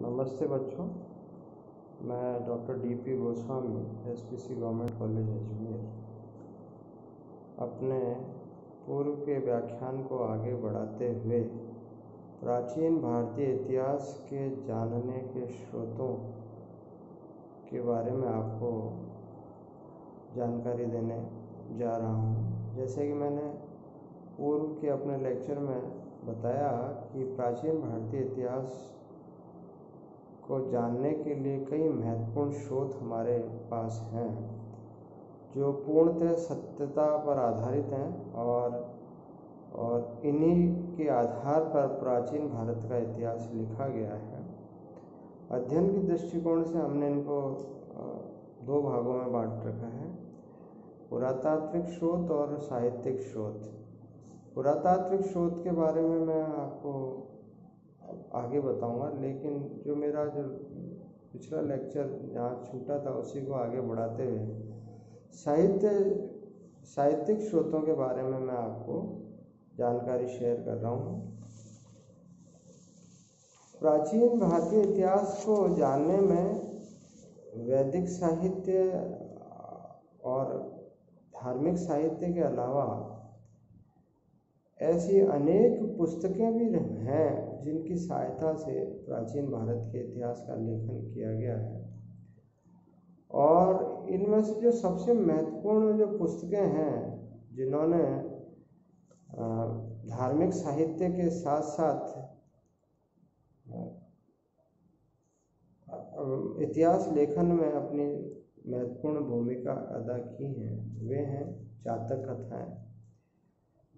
नमस्ते बच्चों, मैं doctor D P. Goswami, SPC government college Ajmer, अपने पूर्व के व्याख्यान को आगे बढ़ाते हुए प्राचीन भारतीय इतिहास के जानने के स्रोतों के बारे में आपको जानकारी देने जा रहा हूँ। जैसे कि मैंने पूर्व के अपने लेक्चर में बताया कि प्राचीन भारतीय इतिहास को जानने के लिए कई महत्वपूर्ण स्रोत हमारे पास हैं जो पूर्णतः सत्यता पर आधारित हैं और इन्हीं के आधार पर प्राचीन भारत का इतिहास लिखा गया है। अध्ययन के दृष्टिकोण से हमने इनको दो भागों में बांट रखा है, पुरातात्विक स्रोत और साहित्यिक स्रोत। पुरातात्विक स्रोत के बारे में मैं आपको आगे बताऊंगा, लेकिन जो मेरा पिछला लेक्चर जहाँ छूटा था उसी को आगे बढ़ाते हुए साहित्यिक स्रोतों के बारे में मैं आपको जानकारी शेयर कर रहा हूँ। प्राचीन भारतीय इतिहास को जानने में वैदिक साहित्य और धार्मिक साहित्य के अलावा ऐसी अनेक पुस्तकें भी हैं जिनकी सहायता से प्राचीन भारत के इतिहास का लेखन किया गया है। और इनमें से जो सबसे महत्वपूर्ण जो पुस्तकें हैं जिन्होंने धार्मिक साहित्य के साथ साथ इतिहास लेखन में अपनी महत्वपूर्ण भूमिका अदा की हैं, वे हैं जातक कथाएं।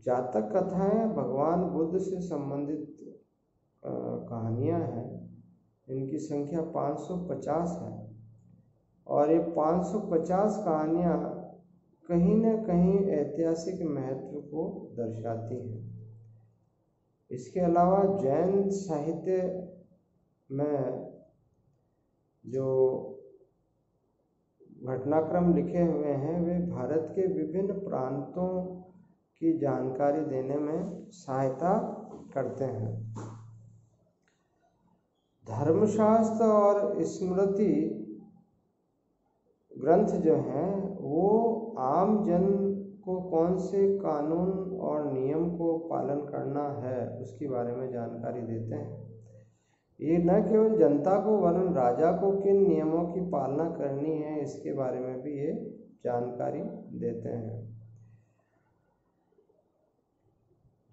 जातक कथाएं भगवान बुद्ध से संबंधित कहानियां हैं। इनकी संख्या 550 है और ये 550 कहानियां कहीं न कहीं ऐतिहासिक महत्व को दर्शाती हैं। इसके अलावा जैन साहित्य में जो घटनाक्रम लिखे हुए हैं वे भारत के विभिन्न प्रांतों की जानकारी देने में सहायता करते हैं। धर्मशास्त्र और स्मृति ग्रंथ जो हैं वो आम जन को कौन से कानून और नियम को पालन करना है उसके बारे में जानकारी देते हैं। ये न केवल जनता को वरन राजा को किन नियमों की पालना करनी है इसके बारे में भी ये जानकारी देते हैं।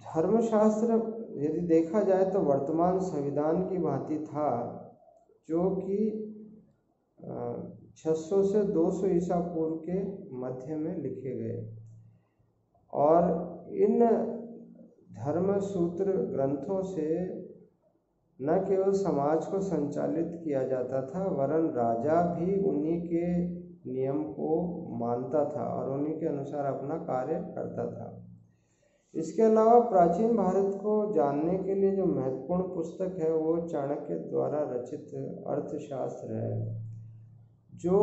धर्मशास्त्र यदि देखा जाए तो वर्तमान संविधान की भांति था, जो कि 600 से 200 ईसा पूर्व के मध्य में लिखे गए और इन धर्म सूत्र ग्रंथों से न केवल समाज को संचालित किया जाता था वरन राजा भी उन्हीं के नियम को मानता था और उन्हीं के अनुसार अपना कार्य करता था। इसके अलावा प्राचीन भारत को जानने के लिए जो महत्वपूर्ण पुस्तक है वो चाणक्य द्वारा रचित अर्थशास्त्र है, जो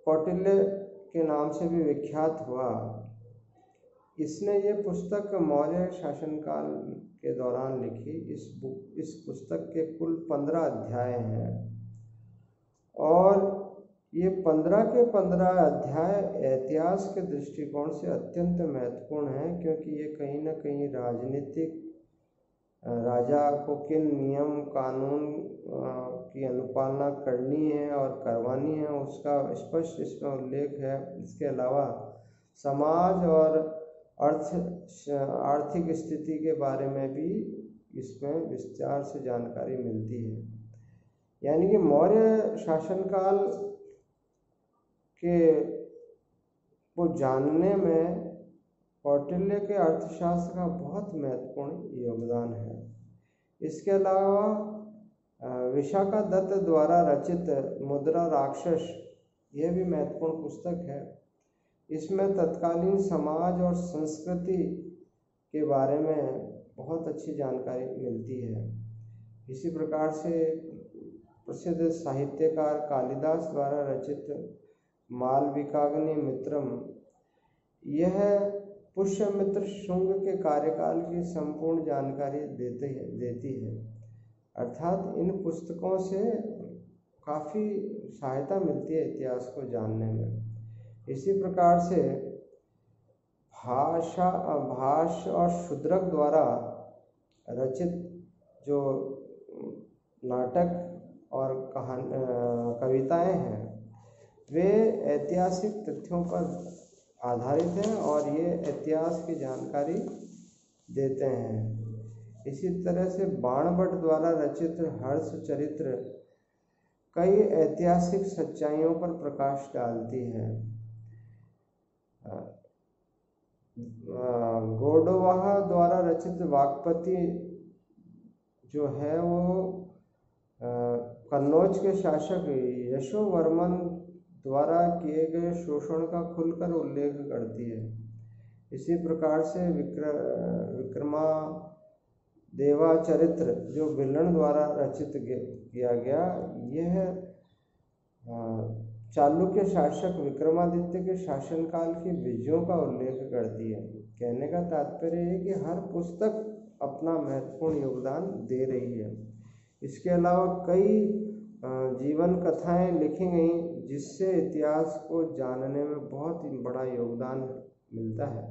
कौटिल्य के नाम से भी विख्यात हुआ। इसने ये पुस्तक मौर्य शासनकाल के दौरान लिखी। इस पुस्तक के कुल 15 अध्याय हैं और ये 15 के 15 अध्याय इतिहास के दृष्टिकोण से अत्यंत महत्वपूर्ण हैं, क्योंकि ये कहीं न कहीं राजनीतिक राजा को किन नियम कानून की अनुपालना करनी है और करवानी है उसका स्पष्ट इसमें उल्लेख है। इसके अलावा समाज और आर्थिक स्थिति के बारे में भी इसमें विस्तार से जानकारी मिलती है। यानी कि मौर्य शासनकाल के को जानने में कौटिल्य के अर्थशास्त्र का बहुत महत्वपूर्ण योगदान है। इसके अलावा विशाखादत्त द्वारा रचित मुद्रा राक्षस यह भी महत्वपूर्ण पुस्तक है। इसमें तत्कालीन समाज और संस्कृति के बारे में बहुत अच्छी जानकारी मिलती है। इसी प्रकार से प्रसिद्ध साहित्यकार कालिदास द्वारा रचित मालविकाग्नि मित्रम, यह पुष्यमित्र शुंग के कार्यकाल की संपूर्ण जानकारी देती है। अर्थात इन पुस्तकों से काफ़ी सहायता मिलती है इतिहास को जानने में। इसी प्रकार से भाष और शूद्रक द्वारा रचित जो नाटक और कविताएं हैं वे ऐतिहासिक तथ्यों पर आधारित हैं और ये इतिहास की जानकारी देते हैं। इसी तरह से बाणभट्ट द्वारा रचित हर्ष चरित्र कई ऐतिहासिक सच्चाइयों पर प्रकाश डालती है। गोडवाहा द्वारा रचित वाक्पति जो है वो कन्नौज के शासक यशोवर्मन द्वारा किए गए शोषण का खुलकर उल्लेख करती है। इसी प्रकार से विक्रमा देवा चरित्र जो बिल्लन द्वारा रचित किया गया, यह चालुक्य शासक विक्रमादित्य के शासनकाल की विजयों का उल्लेख करती है। कहने का तात्पर्य है कि हर पुस्तक अपना महत्वपूर्ण योगदान दे रही है। इसके अलावा कई जीवन कथाएं लिखी गई जिससे इतिहास को जानने में बहुत ही बड़ा योगदान मिलता है।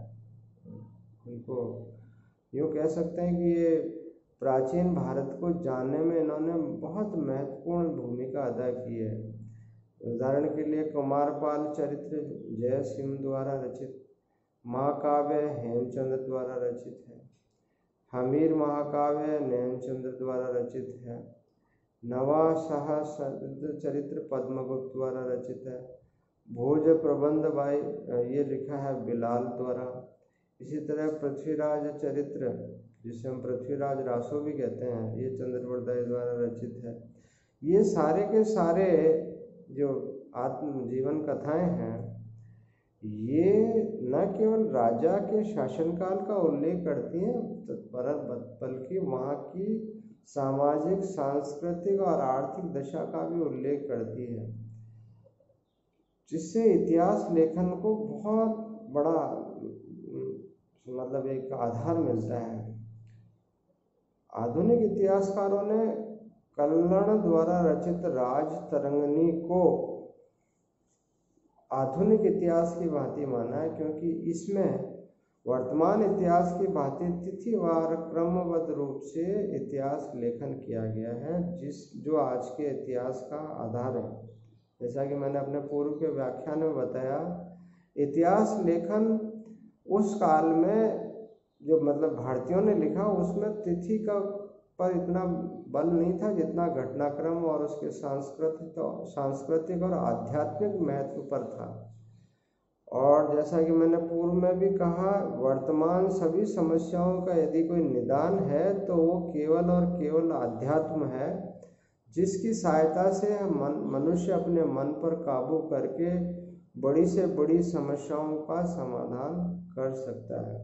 उनको यूँ कह सकते हैं कि ये प्राचीन भारत को जानने में इन्होंने बहुत महत्वपूर्ण भूमिका अदा की है। उदाहरण के लिए कुमारपाल चरित्र जय सिंह द्वारा रचित, महाकाव्य हेमचंद्र द्वारा रचित है, हमीर महाकाव्य नयनचंद्र द्वारा रचित है, नवा सहस्त्र चरित्र पद्मगुप्त द्वारा रचित है, भोज प्रबंध बाई ये लिखा है बिलाल द्वारा। इसी तरह पृथ्वीराज चरित्र जिसे हम पृथ्वीराज रासो भी कहते हैं, ये चंद्रप्रदाय द्वारा रचित है। ये सारे के सारे जो आत्मजीवन कथाएं हैं ये न केवल राजा के शासनकाल का उल्लेख करती हैं बल्कि वहाँ की सामाजिक, सांस्कृतिक और आर्थिक दशा का भी उल्लेख करती है, जिससे इतिहास लेखन को बहुत बड़ा मतलब एक आधार मिलता है। आधुनिक इतिहासकारों ने कल्लण द्वारा रचित राजतरंगिणी को आधुनिक इतिहास की भांति माना है, क्योंकि इसमें वर्तमान इतिहास की भांति तिथिवार क्रमबद्ध रूप से इतिहास लेखन किया गया है, जो आज के इतिहास का आधार है। जैसा कि मैंने अपने पूर्व के व्याख्यान में बताया, इतिहास लेखन उस काल में जो मतलब भारतीयों ने लिखा उसमें तिथि का पर इतना बल नहीं था जितना घटनाक्रम और उसके सांस्कृतिक और आध्यात्मिक महत्व पर था। और जैसा कि मैंने पूर्व में भी कहा, वर्तमान सभी समस्याओं का यदि कोई निदान है तो वो केवल और केवल आध्यात्म है, जिसकी सहायता से मनुष्य अपने मन पर काबू करके बड़ी से बड़ी समस्याओं का समाधान कर सकता है।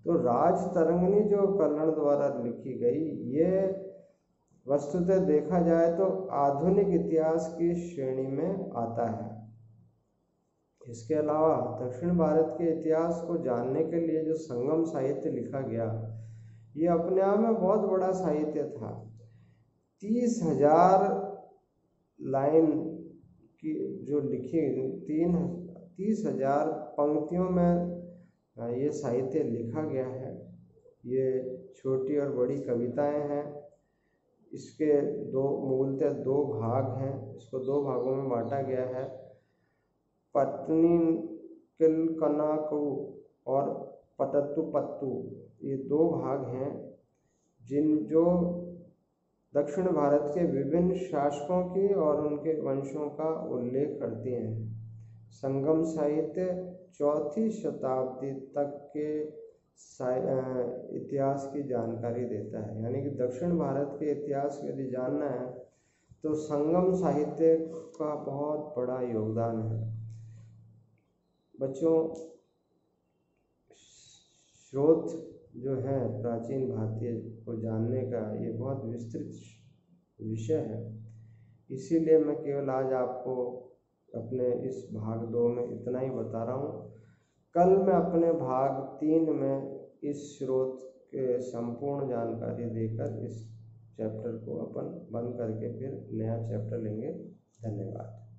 तो राजतरंगिणी जो कल्लण द्वारा लिखी गई, ये वस्तुतः देखा जाए तो आधुनिक इतिहास की श्रेणी में आता है। इसके अलावा दक्षिण भारत के इतिहास को जानने के लिए जो संगम साहित्य लिखा गया, ये अपने आप में बहुत बड़ा साहित्य था। 30,000 लाइन की जो लिखी 30,000 पंक्तियों में ये साहित्य लिखा गया है। ये छोटी और बड़ी कविताएं हैं। इसके मूलतः दो भाग हैं। इसको दो भागों में बांटा गया है, पत्नी किलकनाकु और पतत्तु पत्तु, ये दो भाग हैं जो दक्षिण भारत के विभिन्न शासकों की और उनके वंशों का उल्लेख करती हैं। संगम साहित्य 4वीं शताब्दी तक के इतिहास की जानकारी देता है। यानी कि दक्षिण भारत के इतिहास को यदि जानना है तो संगम साहित्य का बहुत बड़ा योगदान है। बच्चों, स्रोत जो है प्राचीन भारतीय को जानने का, ये बहुत विस्तृत विषय है। इसीलिए मैं केवल आज आपको अपने इस भाग 2 में इतना ही बता रहा हूँ। कल मैं अपने भाग 3 में इस स्रोत के संपूर्ण जानकारी देकर इस चैप्टर को अपन बंद करके फिर नया चैप्टर लेंगे। धन्यवाद।